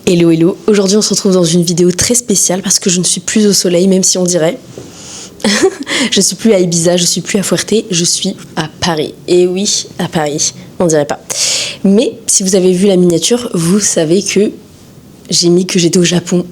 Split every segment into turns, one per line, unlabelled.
Hello hello, aujourd'hui on se retrouve dans une vidéo très spéciale parce que je ne suis plus au soleil, même si on dirait. Je suis plus à Ibiza, je suis plus à Fuerte, je suis à Paris. Et oui, à Paris, on dirait pas. Mais si vous avez vu la miniature, vous savez que j'ai mis que j'étais au Japon.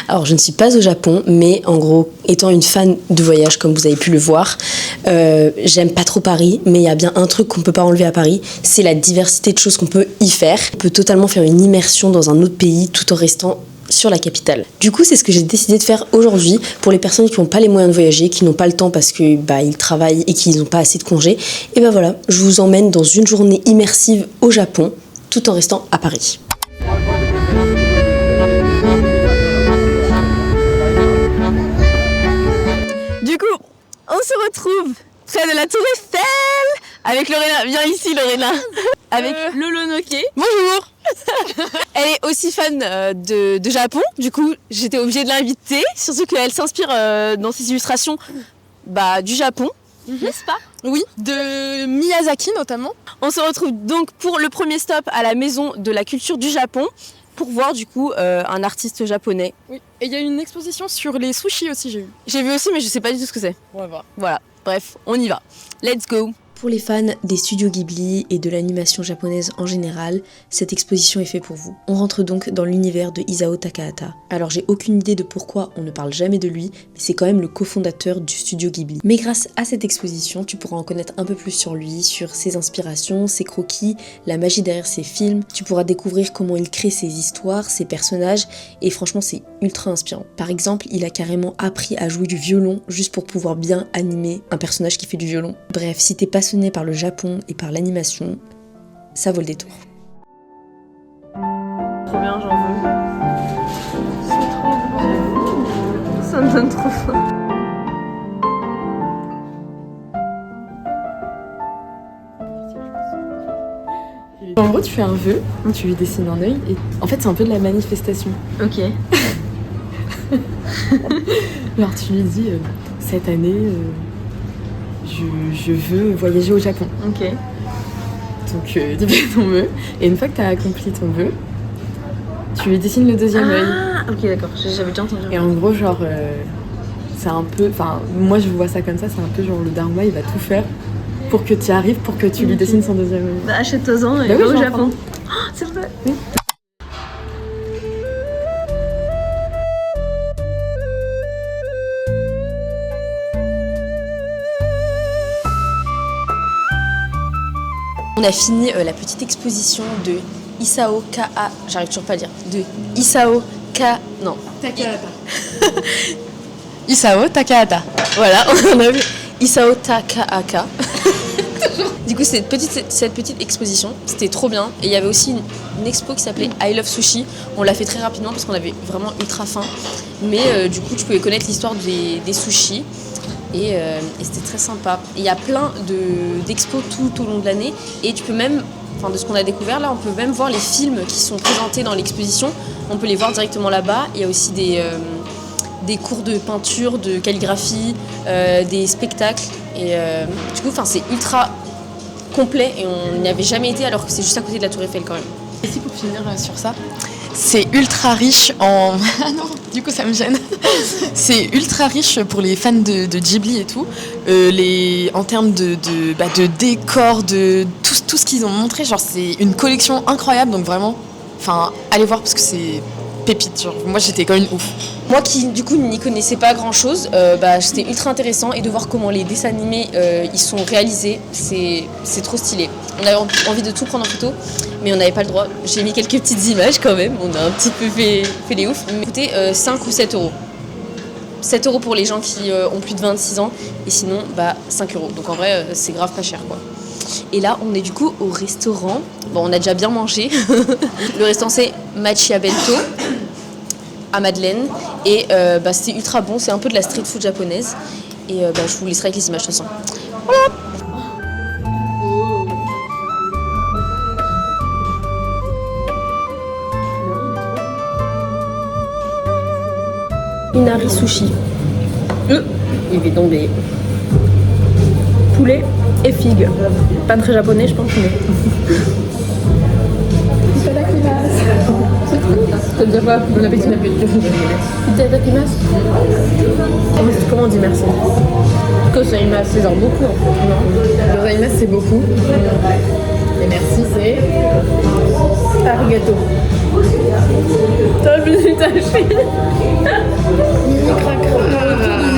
Alors je ne suis pas au Japon, mais en gros, étant une fan de voyage, comme vous avez pu le voir, j'aime pas trop Paris, mais il y a bien un truc qu'on peut pas enlever à Paris, c'est la diversité de choses qu'on peut y faire. On peut totalement faire une immersion dans un autre pays tout en restant sur la capitale. Du coup, c'est ce que j'ai décidé de faire aujourd'hui pour les personnes qui n'ont pas les moyens de voyager, qui n'ont pas le temps parce que ils travaillent et qu'ils n'ont pas assez de congés. Et ben voilà, je vous emmène dans une journée immersive au Japon, tout en restant à Paris.
Du coup, on se retrouve près de la Tour Eiffel avec Lorena. Viens ici, Lorena. Avec Lolo Noké. Bonjour. Elle est aussi fan de Japon. Du coup, j'étais obligée de l'inviter. Surtout qu'elle s'inspire dans ses illustrations du Japon, n'est-ce pas? Oui.
De Miyazaki notamment.
On se retrouve donc pour le premier stop à la Maison de la Culture du Japon pour voir du coup un artiste japonais.
Oui. Et il y a une exposition sur les sushis aussi, j'ai vu.
J'ai vu aussi, mais je sais pas du tout ce que c'est.
On va voir.
Voilà. Bref, on y va. Let's go.
Pour les fans des studios Ghibli et de l'animation japonaise en général, cette exposition est faite pour vous. On rentre donc dans l'univers de Isao Takahata. Alors j'ai aucune idée de pourquoi on ne parle jamais de lui, mais c'est quand même le cofondateur du studio Ghibli. Mais grâce à cette exposition, tu pourras en connaître un peu plus sur lui, sur ses inspirations, ses croquis, la magie derrière ses films. Tu pourras découvrir comment il crée ses histoires, ses personnages, et franchement c'est ultra inspirant. Par exemple, il a carrément appris à jouer du violon juste pour pouvoir bien animer un personnage qui fait du violon. Bref, si t'es passionné par le Japon et par l'animation, ça vaut le détour.
Trop bien, j'en veux. C'est trop beau. Ça me donne trop faim.
En gros, tu fais un vœu, tu lui dessines un œil, et en fait, c'est un peu de la manifestation.
Ok.
Alors, tu lui dis, cette année, je veux voyager au Japon.
Ok.
Donc, tu fais ton vœu, et une fois que tu as accompli ton vœu, tu lui dessines le deuxième œil.
Ah, ok, d'accord, j'avais déjà entendu.
Et en gros, genre, c'est un peu, enfin, moi je vois ça comme ça, c'est un peu genre le Dharma, il va tout faire pour que tu y arrives, pour que tu lui dessines son deuxième œil.
Bah, achète-toi-en et
Bah
va
oui,
au
j'en
Japon. Oh, c'est vrai.
Oui.
On a fini la petite exposition de Isao Ka... J'arrive toujours pas à dire. De Isao Ka... Non.
Takahata.
Isao Takahata. Voilà, on a vu Isao Takahata. Du coup, cette petite exposition, c'était trop bien. Et il y avait aussi une expo qui s'appelait I Love Sushi. On l'a fait très rapidement parce qu'on avait vraiment ultra faim. Mais du coup, tu pouvais connaître l'histoire des sushis. Et c'était très sympa. Il y a plein d'expos tout au long de l'année. Et tu peux même, de ce qu'on a découvert là, on peut même voir les films qui sont présentés dans l'exposition. On peut les voir directement là-bas. Il y a aussi des cours de peinture, de calligraphie, des spectacles. Et du coup, c'est ultra complet et on n'y avait jamais été alors que c'est juste à côté de la Tour Eiffel quand même.
Et si pour finir sur ça, c'est ultra riche en... Ah non, du coup ça me gêne. C'est ultra riche pour les fans de Ghibli et tout. En termes de décor, de tout ce qu'ils ont montré, genre c'est une collection incroyable, donc vraiment, allez voir parce que c'est pépite. Genre, moi j'étais comme une ouf.
Moi qui du coup n'y connaissais pas grand chose, c'était ultra intéressant et de voir comment les dessins animés ils sont réalisés, c'est trop stylé. On avait envie de tout prendre en photo, mais on n'avait pas le droit. J'ai mis quelques petites images quand même, on a un petit peu fait les oufs. Mais écoutez, 5 ou 7 euros. 7 euros pour les gens qui ont plus de 26 ans et sinon 5 euros. Donc en vrai c'est grave pas cher quoi. Et là on est du coup au restaurant. Bon on a déjà bien mangé. Le restaurant c'est Machiya Bento à Madeleine et c'était ultra bon, c'est un peu de la street food japonaise et je vous laisserai avec les images de toute façon. Voilà. Inari sushi. Il va tomber. Poulet et figues. Pas très japonais je pense mais.
Ça veut dire quoi? Bon appétit. Itadakimasu. Comment on dit merci? Gozaimasu, c'est genre beaucoup en fait. Non. Gozaimasu, c'est beaucoup. Et merci, c'est arigato. T'as vu, t'as fait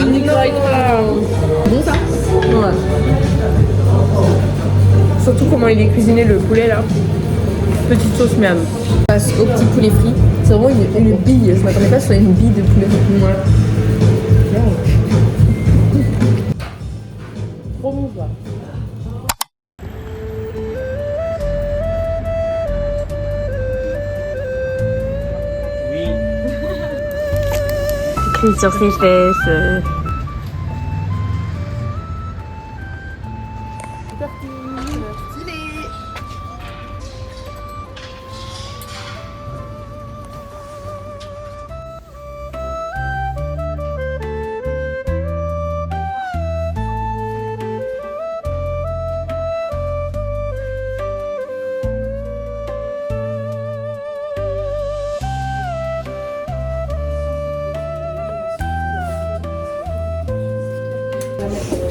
mini cracra. Bon ça? Ouais. Surtout comment il est cuisiné le poulet là. Petite sauce miam. On passe au petit poulet frit. C'est vraiment une bille. Je m'attendais pas que ce soit une bille de poulet. Ouais. Trop bon ça.
Écrit sur ses fesses.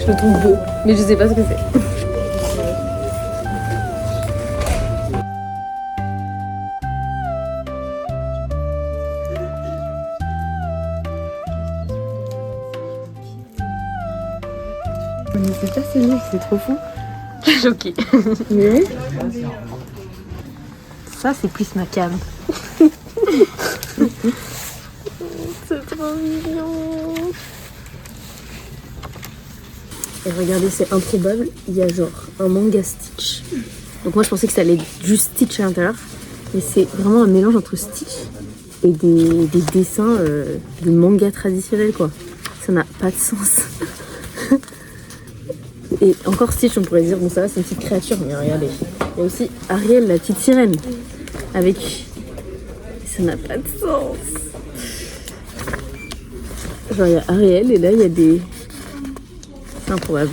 Je le trouve beau, mais je sais pas ce que c'est. Mais c'est pas celui, c'est trop fou.
Choquée.
Oui.
Ça, c'est plus ma cam.
C'est trop mignon. Et regardez, c'est improbable, il y a genre un manga Stitch. Donc moi je pensais que ça allait être juste Stitch à l'intérieur. Mais c'est vraiment un mélange entre Stitch et des dessins de manga traditionnels quoi. Ça n'a pas de sens. Et encore Stitch, on pourrait dire, bon ça va, c'est une petite créature, mais regardez. Il y a aussi Ariel, la petite sirène. Avec... Ça n'a pas de sens. Genre il y a Ariel et là il y a des... C'est improbable.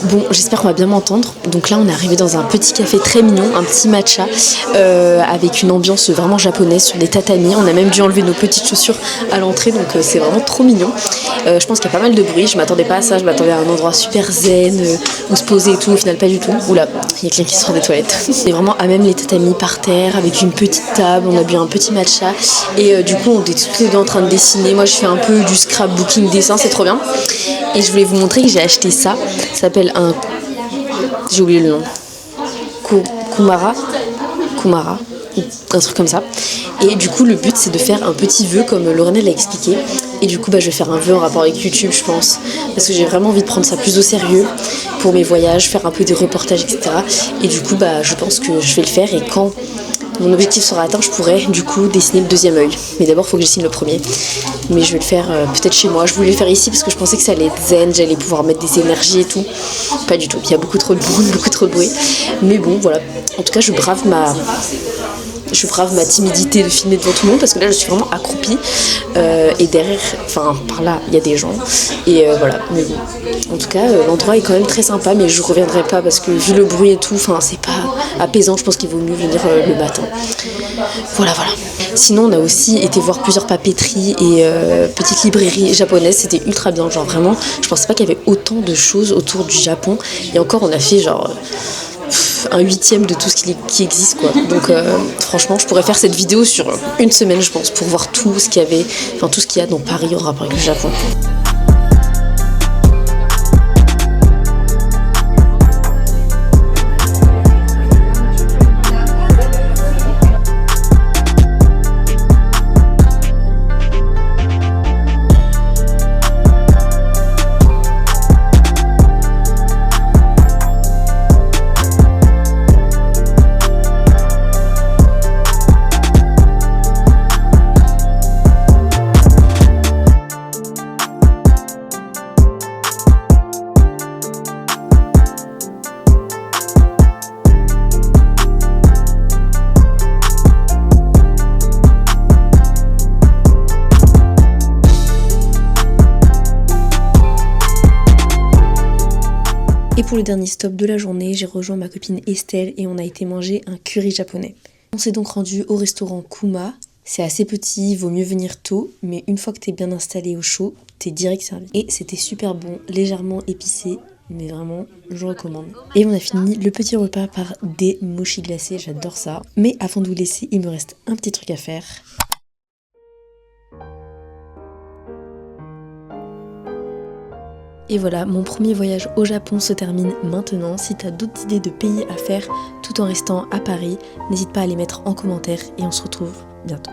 Bon, j'espère qu'on va bien m'entendre. Donc là, on est arrivé dans un petit café très mignon, un petit matcha, avec une ambiance vraiment japonaise sur des tatamis. On a même dû enlever nos petites chaussures à l'entrée, donc c'est vraiment trop mignon. Je pense qu'il y a pas mal de bruit. Je m'attendais pas à ça. Je m'attendais à un endroit super zen, où se poser et tout. Au final, pas du tout. Oula, il y a quelqu'un qui sort des toilettes. C'est vraiment à même les tatamis par terre, avec une petite table. On a bu un petit matcha. Et du coup, on était tous les deux en train de dessiner. Moi, je fais un peu du scrapbooking dessin, c'est trop bien. Et je voulais vous montrer que j'ai acheté ça. Ça s'appelle un... J'ai oublié le nom. Kumara, un truc comme ça. Et du coup, le but, c'est de faire un petit vœu, comme Lorena l'a expliqué. Et du coup, je vais faire un vœu en rapport avec YouTube, je pense. Parce que j'ai vraiment envie de prendre ça plus au sérieux pour mes voyages, faire un peu des reportages, etc. Et du coup, je pense que je vais le faire. Et quand mon objectif sera atteint, je pourrais du coup dessiner le deuxième œil. Mais d'abord, il faut que je dessine le premier. Mais je vais le faire peut-être chez moi. Je voulais le faire ici parce que je pensais que ça allait être zen, j'allais pouvoir mettre des énergies et tout. Pas du tout. Il y a beaucoup trop de monde, beaucoup trop de bruit. Mais bon, voilà. En tout cas, je brave ma timidité de filmer devant tout le monde parce que là je suis vraiment accroupie et derrière, enfin par là il y a des gens et voilà, mais bon, en tout cas l'endroit est quand même très sympa, mais je reviendrai pas parce que vu le bruit et tout, enfin c'est pas apaisant. Je pense qu'il vaut mieux venir le matin. Voilà. Sinon on a aussi été voir plusieurs papeteries et petites librairies japonaises. C'était ultra bien, genre vraiment je pensais pas qu'il y avait autant de choses autour du Japon, et encore on a fait genre un 1/8 de tout ce qui existe quoi. Donc franchement je pourrais faire cette vidéo sur une semaine je pense, pour voir tout ce qu'il y avait, enfin tout ce qu'il y a dans Paris en rapport avec le Japon.
pour le dernier stop de la journée, j'ai rejoint ma copine Estelle et on a été manger un curry japonais. On s'est donc rendu au restaurant Kuma. C'est assez petit, vaut mieux venir tôt, mais une fois que t'es bien installé au chaud, t'es direct servi. Et c'était super bon, légèrement épicé, mais vraiment, je recommande. Et on a fini le petit repas par des mochis glacés, j'adore ça. Mais avant de vous laisser, il me reste un petit truc à faire. Et voilà, mon premier voyage au Japon se termine maintenant. Si t'as d'autres idées de pays à faire tout en restant à Paris, n'hésite pas à les mettre en commentaire et on se retrouve bientôt.